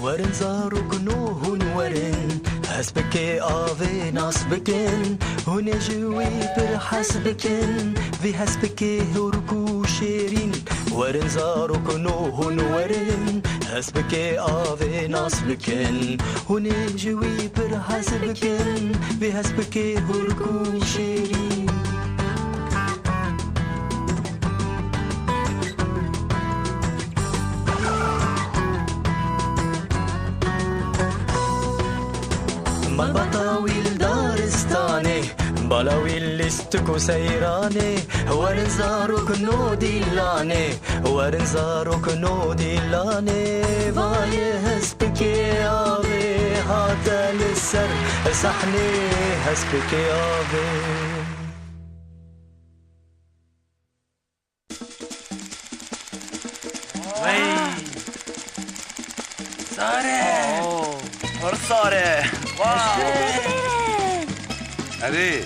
ورن زارو كنوهن ورن حسبك آوي ناس بكن هن جوي بر حسبكن في حسبك هركو شيرين ورن زارو كنوهن ورن حسبك آوي ناس بكن هن جوي بر حسبكن في حسبك هركو شيرين بطاويل دارستاني بلاويل لستكو سيراني ورنزارو كنو ديلاني ورنزارو كنو ديلاني فاي هسبكي آبي هاتا للسر صحني هسبكي آبي وي صاري صاري أري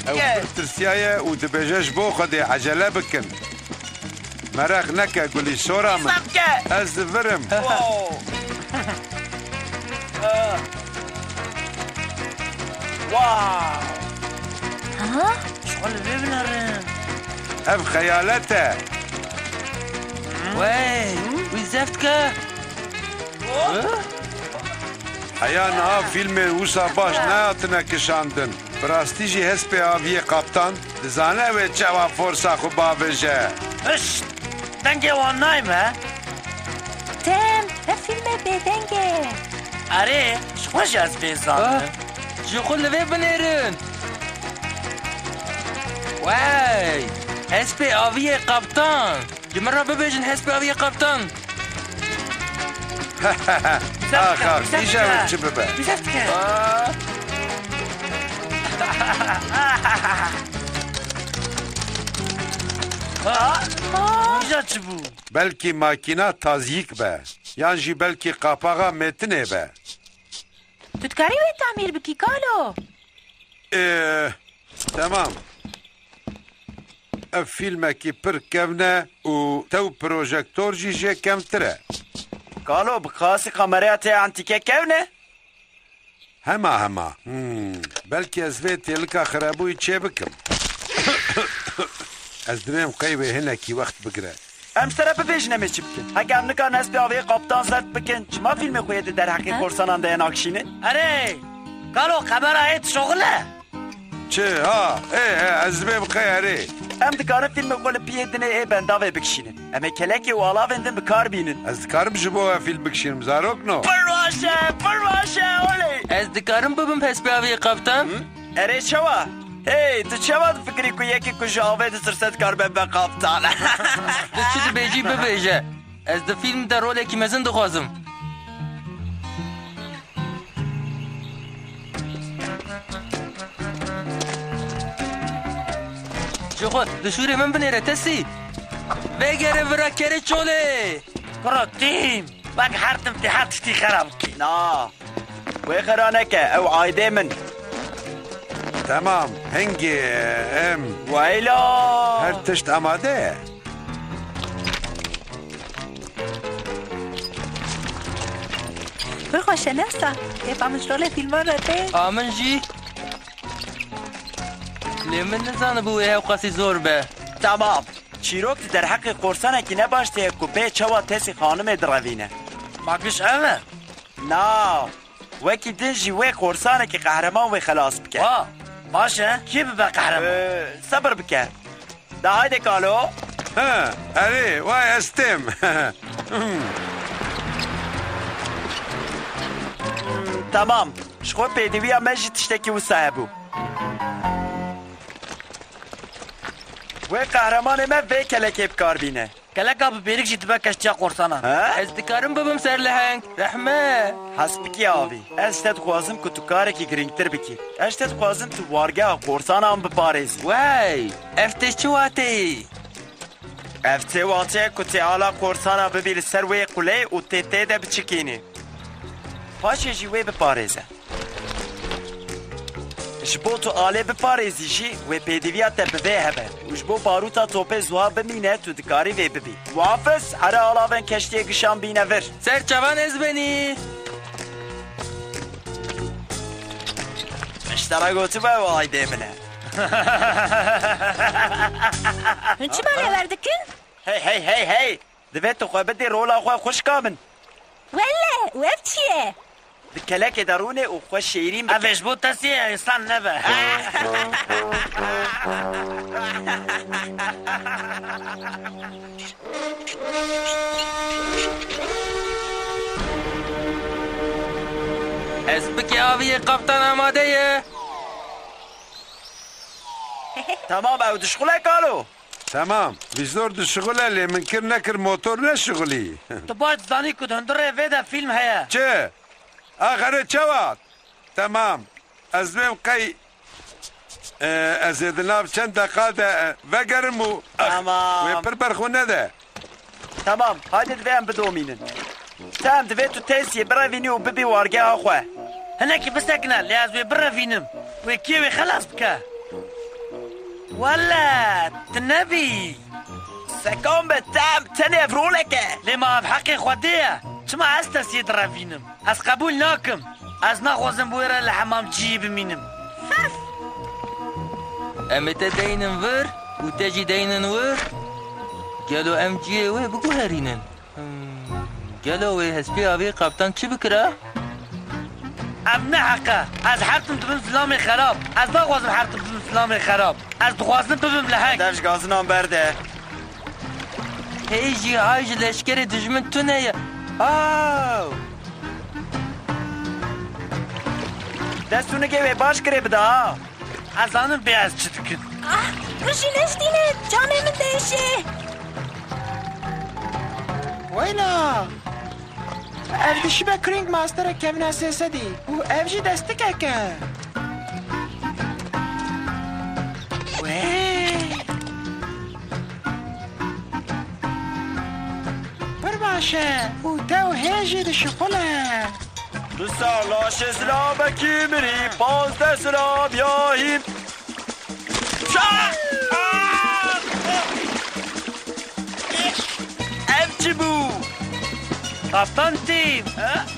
أو ترسيايا ودبجاج بو خدي عجلة بكن مراخ نكا قولي شورا من أز فرم واو ها شغل بيبنرن أب خيالته ويزفتك حيانا فيلم وسا باش ناتنا كشاندن براستيجي هسبي آفيه قبطان دزانه و چوا فرصا خو بابجه اش دنگه وان نایم ها تم فيلم بدنگه اره شخوش از بیزان شخول لوی بنیرن وای هسبي آوية قبطان جمرة ببيجن هسبي آوية قبطان آخ إيجا وتشببه إيجا تشبو بلكي ماكينة تازيك به يعني بلكي قاپاغا متنه به تتكاري وين تعمير بكي كالو تمام فيلمكي پر كمنا و تو بروجيكتور جيجي كم ترى قالوا بخاصي قمرياتي عنتيكي كونه هما بلكي ازفيتي لك خرابوي تشي بكم ازدريم قيبه هنا كي وقت بقرا ام سره ببيجنه مچ بكن هكا ام نكان اس بي اوي قبطان زرت بكن ما فيلم خويت در حق قرصانان ده ناکشینه اره قالوا خبره شغله چه ها ازبيم قياري ام دکار فیلم قول پیدنه ای بنداوه بکشینه اما کلکی و علا وندن بکار بینن از دکارم جبوه فیلم بکشینم زاروک نو پرواشه اولی از دکارم ببم هسبي آوية قبطان اره چوا هی تو چوا فکری که یکی کجا آوه ده سرست کار به قبطان ده چی بیجی ببیجه از ده فیلم در رول اکی مزن دخوازم شو دشوری من بنیره تسی بگره برا کره چوله کرا تیم بگ هر تمتحات شتی خراب کی نا وی خرانه که او عایده من تمام هنگی ویلا هر تشت اماده برخوشه نستا یفهمش رول فیلم رو ده آمن جی لیمن نزانه بویه و قاسی زور به تمام چیروک در حق قرصانه که نباشته کپه چوا تسی خانم دروینه ماکش اوه نا وکی دنجی وی قرصانه که قهرمان وی خلاص بکن باشه کی به قهرمان صبر بکن ده هایده کالو اره وای استم تمام شخو پیدوی هم مجی تشتکی و صاحبو وی قهرمان من وی کلکی بکار بینه کلکا ببیرک جی تبا کشتیا قرصانا از دکارم ببم سر لحنگ رحمه حسب کی آوی اشتد خوازم که تو کاره کی گرینگتر بکی اشتد خوازم تو وارگه قرصانا هم بپاريزی وای افتش چو واتی افته واته که تی آلا قرصانا ببیر سر وی قله و تی ده بچکینی پاشه جی وی بپاريزه جبو تو آله بپاريزي جي و پیدویا تبوه هبه و جبو باروتا توپه زوها بمینه تو دکاری وی ببی وافس هره آلاوین کشتی گشان بینه ور سر چوان از بنی اشترى قوتو بقى وايدي منه هنچی ماله وردکن؟ هی دفعت تو خواه بدي رولا خواه خوش كامن وله وف چیه؟ دكلاك دارونه وخواه شيرين بك افش بود تسی اصلا نبه اسبك آوی قبطان آماده تمام او دشغله قالو تمام ویزور دو شغله لی من کر نکر موتور نشغلی تو باید زانی کد هندره ویده فیلم هیا چه؟ آخره چه وقت؟ تمام از بیم قی از ادناب چند دقیقه وگرم و تمام و برخونه ده تمام هايدي دفعن بدومينن تام دفعتو تيسي برافيني وببي وارقا اخوه هناك بسكنا لازم برا فينم وكيوي خلاص بكا ولا تنبي سكون بتام تاني افرولك لما بحقي خوديه شما استس يدرا فينم از قبول ناكم از ناخوزم بويرا لحمام جيب مينم امتى دينن ور وتجي دينن ور قالوا ام جي وي بقو هرينن قالوا وي هسبي ابي قبطان چي بكرا ام نحقه از حرتم تبن فلامي خراب از ناخوزم حرتم تبن فلامي خراب از دخوازم تبن لحق دفش غازنان برده هيجي هاج لشكري دجمن تونيا آو دستونه که باش کری بدا از آنم بیاز چی دکن کشیلشتینه جامه من دیشه ویلا اف دشی به کرینگ ماستر کمین اساسه دی و اف جی دسته که وی برباشه و تو هیجی دشقله بسالاش اسلام کیمری 15 سلا بیاییم امچی بو قبطان تيم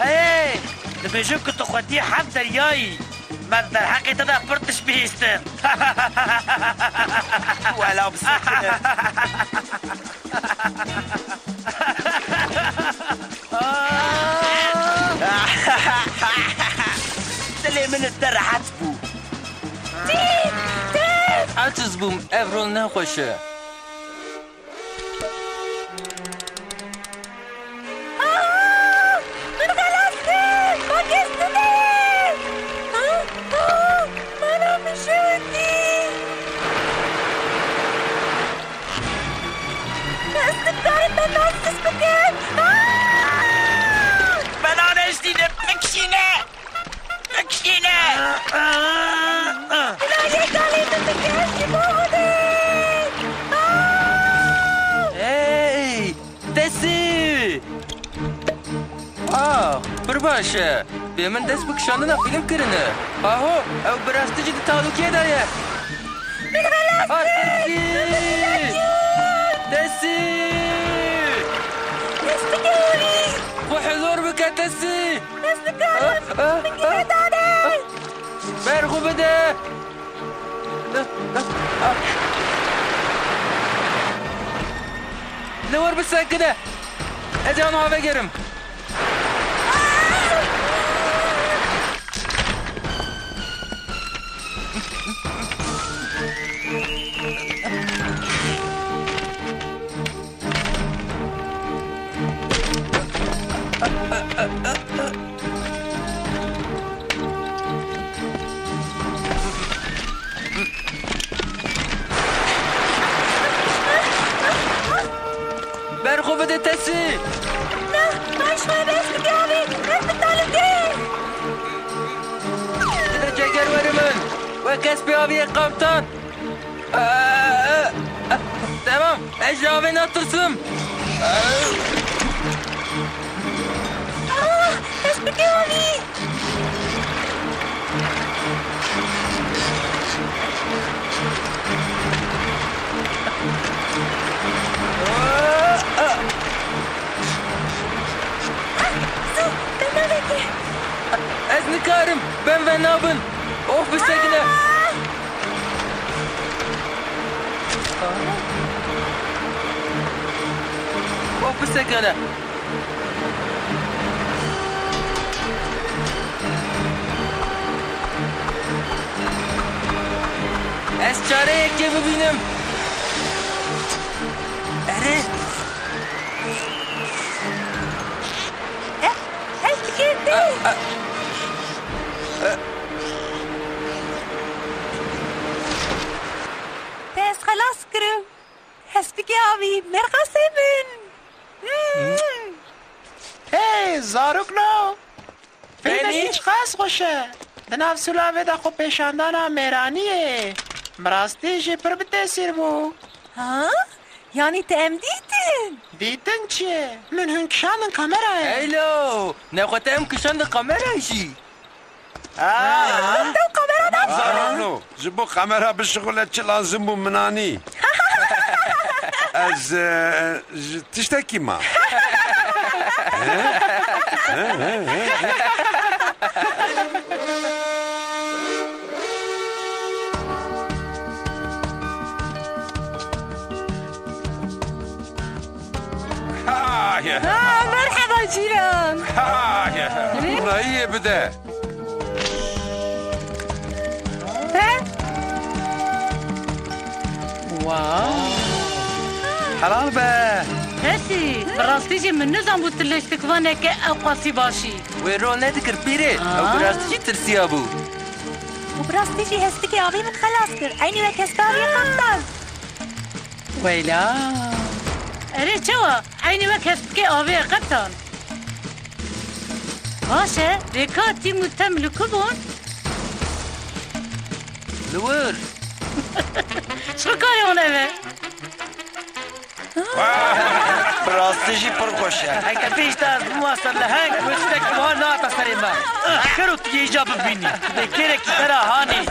ايه نبيجوك كنت اخواتي حد درياي ما در حقي تدا برتش بيستر ولا بسكنه دلي من الدرعات بو عجز بوم افرول نخوشه بلانش دیده بکشینه Hey, desi! برباشه به من دست بکشاندن فیلم کرنه آهو او براستی جدی تعلقیه دایه دسی خو حضور بکه دسی برخو بده لور بسكنه ادي انا بقرم برخو بده تسی نه من شما بست بگیابی نفت طالبی ده جگر وری من و کس بیابی قبطان تمام اجرابی نترسم بست بگیابی از نکارم ben ve nabın of بسکنه بسکنه از چاره یکی ببینم اره هست كده بس خلاص كرو هست بكي عبي مرقصي من هی زاروک نو فیلم بینی؟ هیچ خاص خوشه دناف سلاوه دا خو پیشاندانا میرانیه مراستی جی پر بتاثیر بو ها يعني تأمديتن دیتن چیه؟ من هنکشاندن کامرا هلو نخوتم کشان قمره شی تو كاميرا زارانو جبو قمرها بالشغل چه لازم بو مناني از تشتكي ما مرحبا جيران هي بدا حلال به هسي براستيجي من نظام بوتلش تكفانك أقاسي باشي ويرو ندكر بيري او براستي ترسي ابو وبراستيجي هستكي عبي من خلاص كر عيني لك هستاوي قمطان ویلا أري چوا عيني وك هستكي آوي قبطان باشا ريكاتي متملكو بون لور شو كاري هون اوه براستیجی پر خوشه هيك فيش تاز مواصل لهنگ وشتك ما ناطا سريما کرو تو یه جا ببینی بکره کی سرا هانی